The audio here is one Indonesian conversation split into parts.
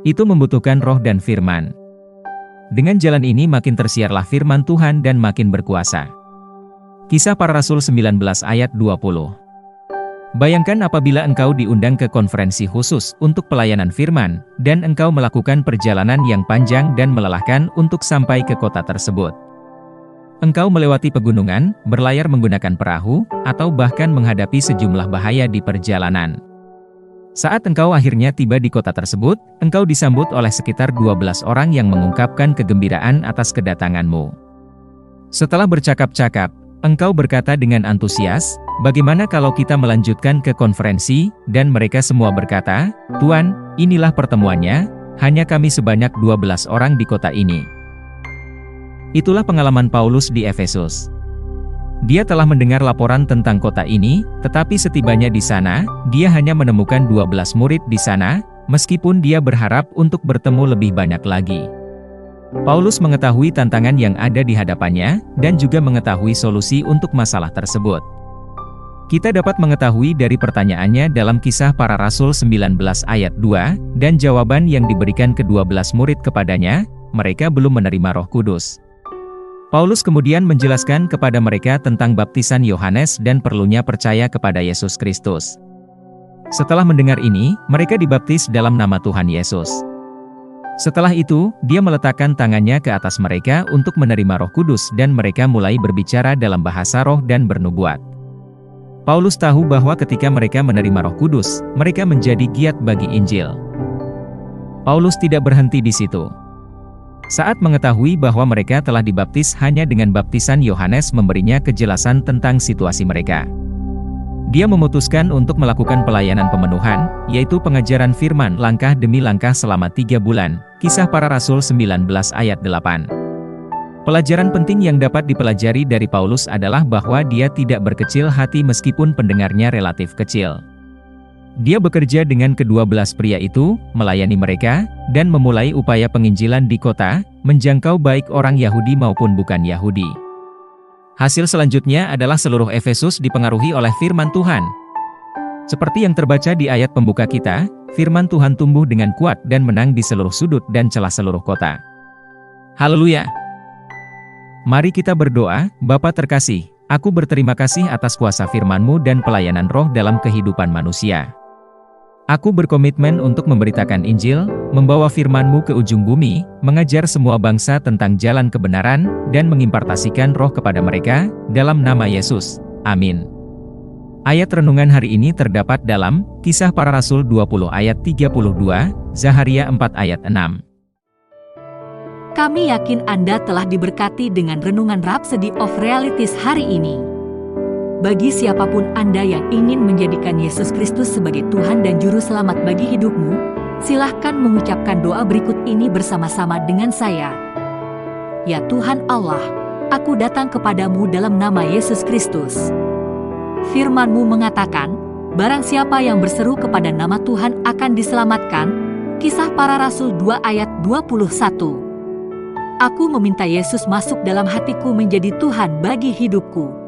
Itu membutuhkan roh dan firman. Dengan jalan ini makin tersiarlah firman Tuhan dan makin berkuasa. Kisah Para Rasul 19 ayat 20. Bayangkan apabila engkau diundang ke konferensi khusus untuk pelayanan firman, dan engkau melakukan perjalanan yang panjang dan melelahkan untuk sampai ke kota tersebut. Engkau melewati pegunungan, berlayar menggunakan perahu, atau bahkan menghadapi sejumlah bahaya di perjalanan. Saat engkau akhirnya tiba di kota tersebut, engkau disambut oleh sekitar 12 orang yang mengungkapkan kegembiraan atas kedatanganmu. Setelah bercakap-cakap, engkau berkata dengan antusias, "Bagaimana kalau kita melanjutkan ke konferensi?" Dan mereka semua berkata, "Tuan, inilah pertemuannya, hanya kami sebanyak 12 orang di kota ini." Itulah pengalaman Paulus di Efesus. Dia telah mendengar laporan tentang kota ini, tetapi setibanya di sana, dia hanya menemukan 12 murid di sana, meskipun dia berharap untuk bertemu lebih banyak lagi. Paulus mengetahui tantangan yang ada di hadapannya, dan juga mengetahui solusi untuk masalah tersebut. Kita dapat mengetahui dari pertanyaannya dalam Kisah Para Rasul 19 ayat 2, dan jawaban yang diberikan ke-12 murid kepadanya, mereka belum menerima Roh Kudus. Paulus kemudian menjelaskan kepada mereka tentang baptisan Yohanes dan perlunya percaya kepada Yesus Kristus. Setelah mendengar ini, mereka dibaptis dalam nama Tuhan Yesus. Setelah itu, dia meletakkan tangannya ke atas mereka untuk menerima Roh Kudus dan mereka mulai berbicara dalam bahasa roh dan bernubuat. Paulus tahu bahwa ketika mereka menerima Roh Kudus, mereka menjadi giat bagi Injil. Paulus tidak berhenti di situ. Saat mengetahui bahwa mereka telah dibaptis hanya dengan baptisan Yohanes memberinya kejelasan tentang situasi mereka. Dia memutuskan untuk melakukan pelayanan pemenuhan, yaitu pengajaran firman langkah demi langkah selama 3 bulan, Kisah Para Rasul 19 ayat 8. Pelajaran penting yang dapat dipelajari dari Paulus adalah bahwa dia tidak berkecil hati meskipun pendengarnya relatif kecil. Dia bekerja dengan ke-12 pria itu, melayani mereka, dan memulai upaya penginjilan di kota, menjangkau baik orang Yahudi maupun bukan Yahudi. Hasil selanjutnya adalah seluruh Efesus dipengaruhi oleh firman Tuhan. Seperti yang terbaca di ayat pembuka kita, firman Tuhan tumbuh dengan kuat dan menang di seluruh sudut dan celah seluruh kota. Haleluya! Mari kita berdoa. Bapa terkasih, aku berterima kasih atas kuasa firman-Mu dan pelayanan roh dalam kehidupan manusia. Aku berkomitmen untuk memberitakan Injil, membawa firman-Mu ke ujung bumi, mengajar semua bangsa tentang jalan kebenaran, dan mengimpartasikan roh kepada mereka, dalam nama Yesus. Amin. Ayat renungan hari ini terdapat dalam Kisah Para Rasul 20 ayat 32, Zaharia 4 ayat 6. Kami yakin Anda telah diberkati dengan renungan Rhapsody of Realities hari ini. Bagi siapapun Anda yang ingin menjadikan Yesus Kristus sebagai Tuhan dan Juru Selamat bagi hidupmu, silahkan mengucapkan doa berikut ini bersama-sama dengan saya. Ya Tuhan Allah, aku datang kepadamu dalam nama Yesus Kristus. Firman-Mu mengatakan, barang siapa yang berseru kepada nama Tuhan akan diselamatkan. Kisah Para Rasul 2 ayat 21. Aku meminta Yesus masuk dalam hatiku menjadi Tuhan bagi hidupku.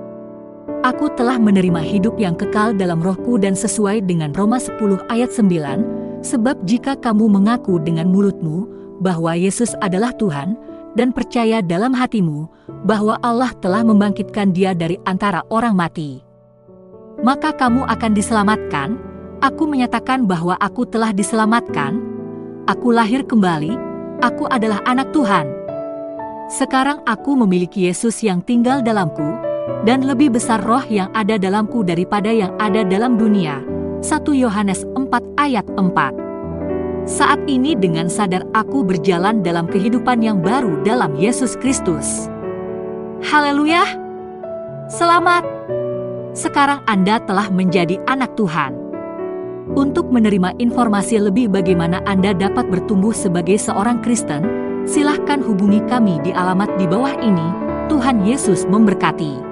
Aku telah menerima hidup yang kekal dalam rohku dan sesuai dengan Roma 10 ayat 9, sebab jika kamu mengaku dengan mulutmu bahwa Yesus adalah Tuhan, dan percaya dalam hatimu bahwa Allah telah membangkitkan Dia dari antara orang mati, maka kamu akan diselamatkan. Aku menyatakan bahwa aku telah diselamatkan. Aku lahir kembali. Aku adalah anak Tuhan. Sekarang aku memiliki Yesus yang tinggal dalamku, dan lebih besar roh yang ada dalamku daripada yang ada dalam dunia. 1 Yohanes 4 ayat 4. Saat ini dengan sadar aku berjalan dalam kehidupan yang baru dalam Yesus Kristus. Haleluya! Selamat! Sekarang Anda telah menjadi anak Tuhan. Untuk menerima informasi lebih bagaimana Anda dapat bertumbuh sebagai seorang Kristen, silahkan hubungi kami di alamat di bawah ini. Tuhan Yesus memberkati.